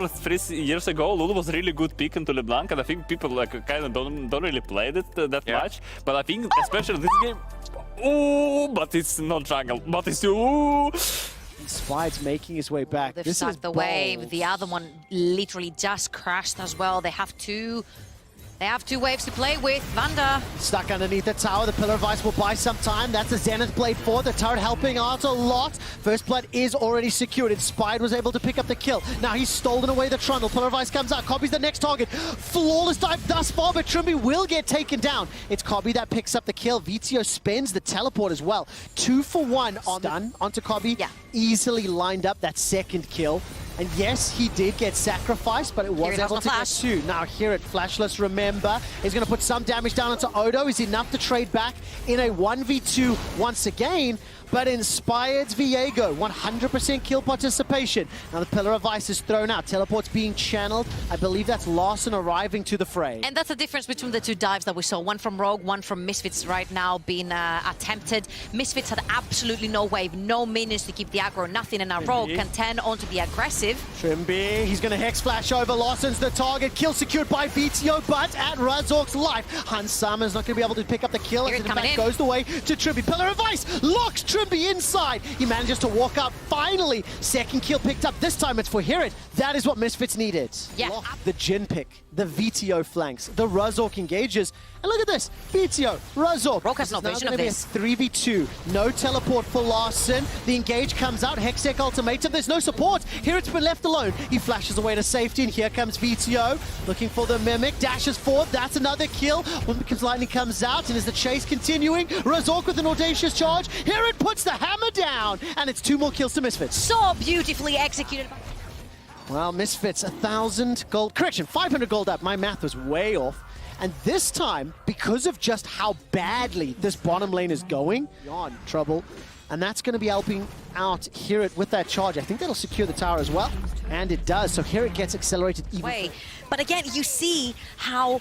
3 years ago, Lulu was a really good pick into LeBlanc, and I think people like kind of don't really play it that much. But I think especially this game, but it's not jungle. But it's Spide's making his way back. They've This is sucked the wave. The other one literally just crashed as well. They have two waves to play with. Vander stuck underneath the tower. The Pillar of Ice will buy some time. That's the Zenith Blade 4. The turret helping out a lot. First blood is already secured. Inspired was able to pick up the kill. Now he's stolen away the trundle. Pillar of Ice comes out. Cobby's the next target. Flawless dive thus far, but Trimby will get taken down. It's Cobby that picks up the kill. Vizio spends the teleport as well. 2 for 1 on done onto Cobby. Yeah. Easily lined up that second kill. And yes, he did get sacrificed, but it was able to get 2. Now here at Flashless, remember, he's going to put some damage down onto Odo. Is enough to trade back in a 1v2 once again. But Inspired's Viego, 100% kill participation. Now the Pillar of Ice is thrown out. Teleport's being channeled. I believe that's Larson arriving to the fray. And that's the difference between the two dives that we saw. One from Rogue, one from Misfits right now being attempted. Misfits had absolutely no wave, no minions to keep the aggro, nothing. And now Rogue can turn onto the aggressive. Trimby, he's going to Hex Flash over. Larson's the target. Kill secured by Vizio, but at Razork's life. Hansama's not going to be able to pick up the kill. As it goes the way to Trimby. Pillar of Ice locks Trimby inside. He manages to walk out. Finally, second kill picked up. This time it's for Hirit. That is what Misfits needed. Yeah. The Jin pick, the VTO flanks, the Razork engages. And look at this. VTO, Razork. Rogue has no vision of this. 3v2. No teleport for Larson. The engage comes out. Hextech ultimatum. There's no support. Hirit's been left alone. He flashes away to safety, and here comes VTO. Looking for the Mimic. Dashes forward. That's another kill. Wimbledon's Lightning comes out, and is the chase continuing? Razork with an audacious charge. Hirit puts the hammer down, and it's 2 more kills to Misfits. So beautifully executed. Well, Misfits, 1,000 gold. Correction, 500 gold up. My math was way off. And this time, because of just how badly this bottom lane is going, beyond trouble. And that's going to be helping out Hirit with that charge. I think that'll secure the tower as well. And it does. So Hirit gets accelerated even. But again, you see how,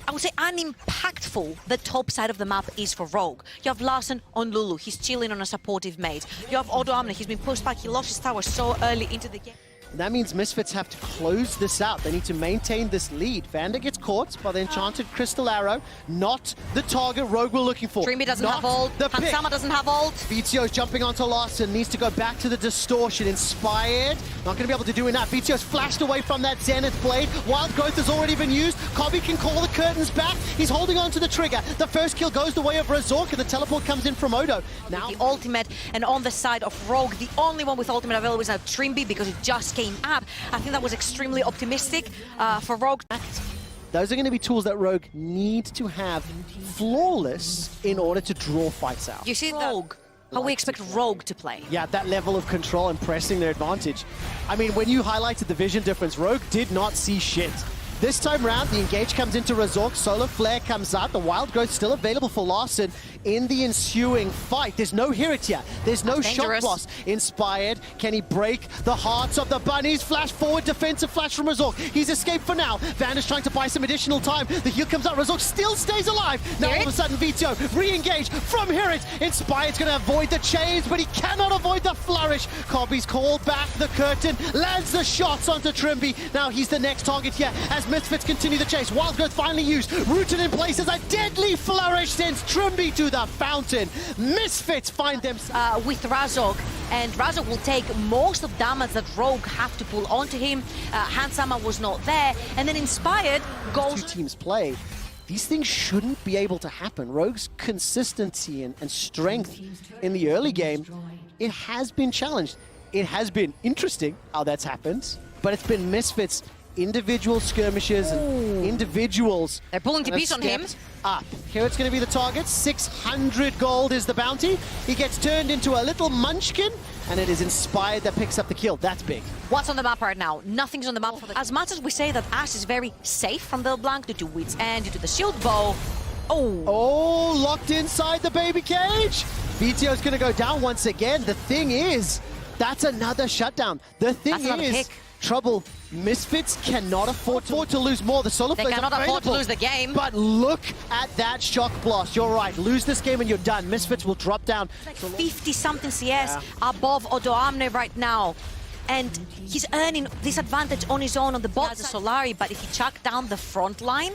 I would say, unimpactful the top side of the map is for Rogue. You have Larson on Lulu. He's chilling on a supportive mate. You have Odo Amne. He's been pushed back. He lost his tower so early into the game. That means Misfits have to close this out. They need to maintain this lead. Vander gets caught by the enchanted Crystal Arrow. Not the target Rogue we're looking for. Dreamy doesn't have ult. Hansama doesn't have ult. Vizio's jumping onto Larson. Needs to go back to the distortion. Inspired. Not going to be able to do enough. Vizio's flashed away from that Zenith Blade. Wild Growth has already been used. Cobby can call the curtains back. He's holding on to the trigger. The first kill goes the way of Razork, and the teleport comes in from Odo. Now the ultimate, and on the side of Rogue, the only one with ultimate available is now Trimby because it just came up. I think that was extremely optimistic for Rogue. Those are going to be tools that Rogue need to have flawless in order to draw fights out. You see Rogue, how we expect Rogue to play. Yeah, that level of control and pressing their advantage. I mean, when you highlighted the vision difference, Rogue did not see shit. This time round, the engage comes into Razork, Solar Flare comes out, the Wild Growth still available for Larson in the ensuing fight. There's no Hirit yet, there's no shot loss. Inspired, can he break the hearts of the bunnies? Flash forward, defensive flash from Razork. He's escaped for now. Vander's trying to buy some additional time. The heal comes out, Razork still stays alive. Now all of a sudden, Vizio re-engage from Hirit. Inspired's gonna avoid the chains, but he cannot avoid the flourish. Cobby's called back the curtain, lands the shots onto Trimby. Now he's the next target here as Misfits continue the chase. Wild Growth finally used, rooted in place as a deadly flourish sends Trimby to the fountain. Misfits find them with Razork, and Razork will take most of damage that Rogue have to pull onto him. Hansama was not there, and then Inspired goes. 2 teams play. These things shouldn't be able to happen. Rogue's consistency and strength in the early game, it has been challenged. It has been interesting how that's happened, but it's been Misfits individual skirmishes and individuals. They're pulling to piece on him. Up. Here it's going to be the target. 600 gold is the bounty. He gets turned into a little munchkin, and it is Inspired that picks up the kill. That's big. What's on the map right now? Nothing's on the map. As much as we say that Ashe is very safe from the LeBlanc due to Wit's End, due to the shield bow. Oh, locked inside the baby cage. Vizio's going to go down once again. The thing is, that's another shutdown. The thing is, trouble. Misfits cannot afford to lose more. The Solar Flare cannot afford to lose the game. But look at that shock blast. You're right. Lose this game and you're done. Misfits will drop down. Like 50-something CS above Odo Amne right now. and he's earning this advantage on his own on the bot. As a Solari, but if you chuck down the front line,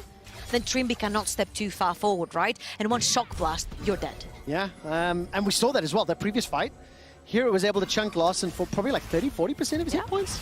then Trimby cannot step too far forward, right? And one shock blast, you're dead. Yeah, and we saw that as well, that previous fight. Hero was able to chunk Larson for probably like 30-40% of his hit points.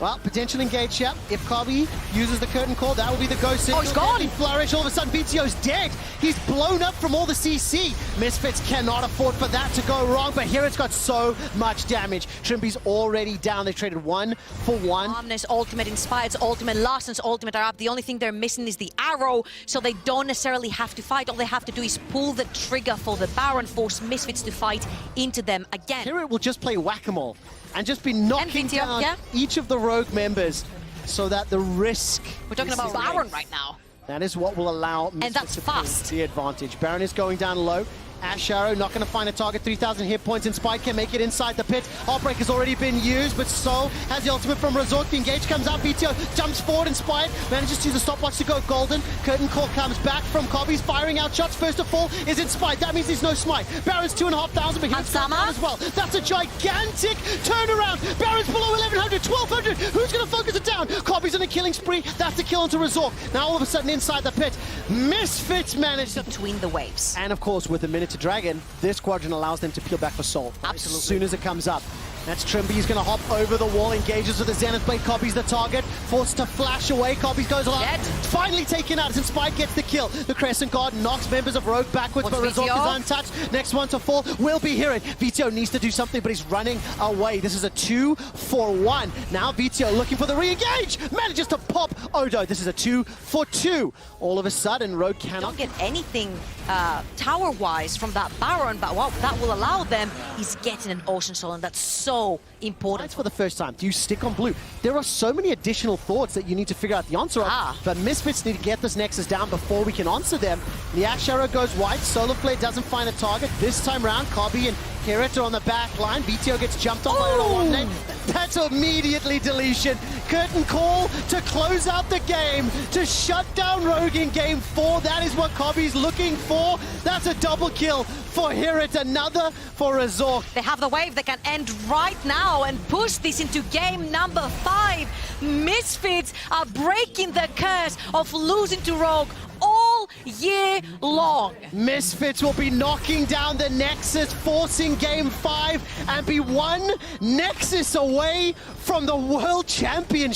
Well, potential engage here. If Kabi uses the curtain call, that will be the go signal. Oh, he's gone! Deadly flourish, all of a sudden BTO's dead. He's blown up from all the CC. Misfits cannot afford for that to go wrong, but here it's got so much damage. Trimby's already down. They traded 1 for 1. Omnis ultimate, Inspired's ultimate, Larson's ultimate are up. The only thing they're missing is the arrow, so they don't necessarily have to fight. All they have to do is pull the trigger for the Baron, force Misfits to fight into them again. Here it will just play whack-a-mole and just be knocking Vitio, down yeah. each of the Rogue members so that the risk... We're talking about Baron right now. That is what will allow Misfits that's to fast. the advantage. Baron is going down low. Ash Arrow not going to find a target. 3,000 hit points. Inspired can make it inside the pit. Heartbreak has already been used, but Soul has the ultimate from Resort. The engage comes out. BTO jumps forward. Inspired manages to use the stopwatch to go golden. Curtain call comes back from Kobe's firing out shots. First of all is Inspired. That means there's no smite. Baron's 2,500, but he's down as well. That's a gigantic turnaround. Baron's below 1,100, 1,200. Who's going to focus it down? Kobe's on a killing spree. That's the kill onto Resort. Now all of a sudden inside the pit, Misfits managed to... Between the waves. And of course, with a minute to Dragon, this quadrant allows them to peel back for Soul. Absolutely. As soon as it comes up. That's Trimby. He's going to hop over the wall, engages with the Zenith Blade, copies the target, forced to flash away. Copies goes along. Finally taken out as Inspired gets the kill. The Crescent Guard knocks members of Rogue backwards, but Resort is untouched. Next one to fall will be Hirin. Vitio needs to do something, but he's running away. This is a 2 for 1. Now Vitio looking for the re-engage. Manages to pop Odo. This is a 2 for 2. All of a sudden, Rogue cannot Don't get anything tower-wise from that Baron, but what that will allow them is getting an Ocean Soul, and that's so important. For the first time. Do you stick on blue? There are so many additional thoughts that you need to figure out the answer of, but Misfits need to get this Nexus down before we can answer them. The Ash Arrow goes white. Solar Flare doesn't find a target. This time round, Kabi and Hirit are on the back line. BTO gets jumped on by Round1. That's immediately deletion. Curtain call to close out the game, to shut down Rogue in game 4. That is what Kabi's looking for. That's a double kill for Hirit, another for Resort. They have the wave that can end right now and push this into game number 5. Misfits are breaking the curse of losing to Rogue all year long. Misfits will be knocking down the Nexus, forcing game 5, and be one Nexus away from the World Championship.